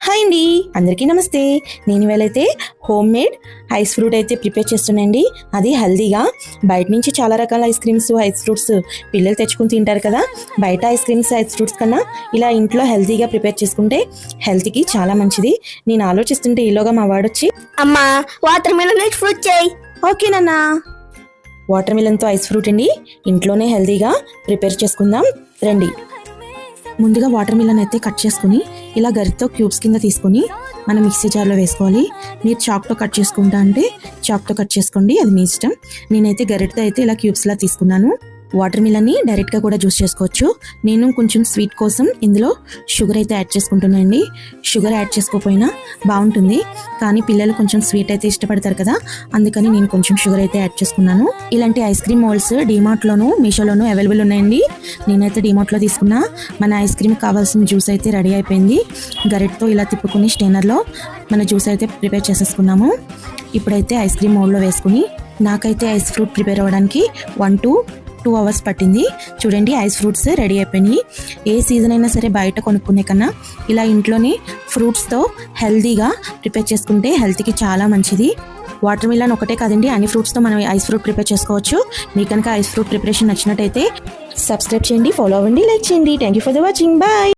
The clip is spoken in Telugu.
హాయ్ అండి, అందరికీ నమస్తే. నేను ఇవాళైతే హోమ్ మేడ్ ఐస్ ఫ్రూట్ అయితే ప్రిపేర్ చేస్తున్నాండి. అది హెల్దీగా. బయట నుంచి చాలా రకాల ఐస్ క్రీమ్స్, ఐస్ ఫ్రూట్స్ పిల్లలు తెచ్చుకుని తింటారు కదా. బయట ఐస్ క్రీమ్స్, ఐస్ ఫ్రూట్స్ కన్నా ఇలా ఇంట్లో హెల్దీగా ప్రిపేర్ చేసుకుంటే హెల్త్కి చాలా మంచిది. నేను ఆలోచిస్తుంటే ఈలోగా మా వాడొచ్చి, అమ్మా వాటర్ మిలన్ ఐస్ ఫ్రూట్ చేయి. ఓకేనన్నా. వాటర్ మిలన్తో ఐస్ ఫ్రూట్ అండి, ఇంట్లోనే హెల్దీగా ప్రిపేర్ చేసుకుందాం రండి. ముందుగా వాటర్ మిలన్ అయితే కట్ చేసుకుని ఇలా గరిటతో క్యూబ్స్ కింద తీసుకొని మనం మిక్సీ జార్లో వేసుకోవాలి. మీరు చాక్తో కట్ చేసుకుంటా అంటే చాక్తో కట్ చేసుకోండి, అది మీ ఇష్టం. నేనైతే గరిటతో అయితే ఇలా క్యూబ్స్లా తీసుకున్నాను. వాటర్ మిలన్ని డైరెక్ట్గా కూడా జ్యూస్ చేసుకోవచ్చు. నేను కొంచెం స్వీట్ కోసం ఇందులో షుగర్ అయితే యాడ్ చేసుకుంటున్నానండి. షుగర్ యాడ్ చేసుకోకపోయినా బాగుంటుంది, కానీ పిల్లలు కొంచెం స్వీట్ అయితే ఇష్టపడతారు కదా, అందుకని నేను కొంచెం షుగర్ అయితే యాడ్ చేసుకున్నాను. ఇలాంటి ఐస్ క్రీమ్ మోల్డ్స్ డిమార్ట్లోను, మీషోలోను అవైలబుల్ ఉన్నాయండి. నేనైతే డిమార్ట్లో తీసుకున్నా. మన ఐస్ క్రీమ్ కావాల్సిన జ్యూస్ అయితే రెడీ అయిపోయింది. గరిటతో ఇలా తిప్పుకుని స్టెయినర్లో మన జ్యూస్ అయితే ప్రిపేర్ చేసేసుకున్నాము. ఇప్పుడైతే ఐస్ క్రీమ్ మోల్డ్లో వేసుకుని, నాకైతే ఐస్ ఫ్రూట్ ప్రిపేర్ అవ్వడానికి 1 to 2 hours పట్టింది. చూడండి, ఐస్ ఫ్రూట్స్ రెడీ అయిపోయినాయి. ఏ సీజన్ అయినా సరే బయట కొనుక్కునే కన్నా ఇలా ఇంట్లోనే ఫ్రూట్స్తో హెల్తీగా ప్రిపేర్ చేసుకుంటే హెల్త్కి చాలా మంచిది. వాటర్ మిలన్ ఒకటే కాదండి, అన్ని ఫ్రూట్స్తో మనం ఐస్ ఫ్రూట్ ప్రిపేర్ చేసుకోవచ్చు. మీకు కనుక ఐస్ ఫ్రూట్ ప్రిపరేషన్ నచ్చినట్టయితే సబ్స్క్రైబ్ చేయండి, ఫాలో అవ్వండి, లైక్ చేయండి. Thank you for the watching. Bye.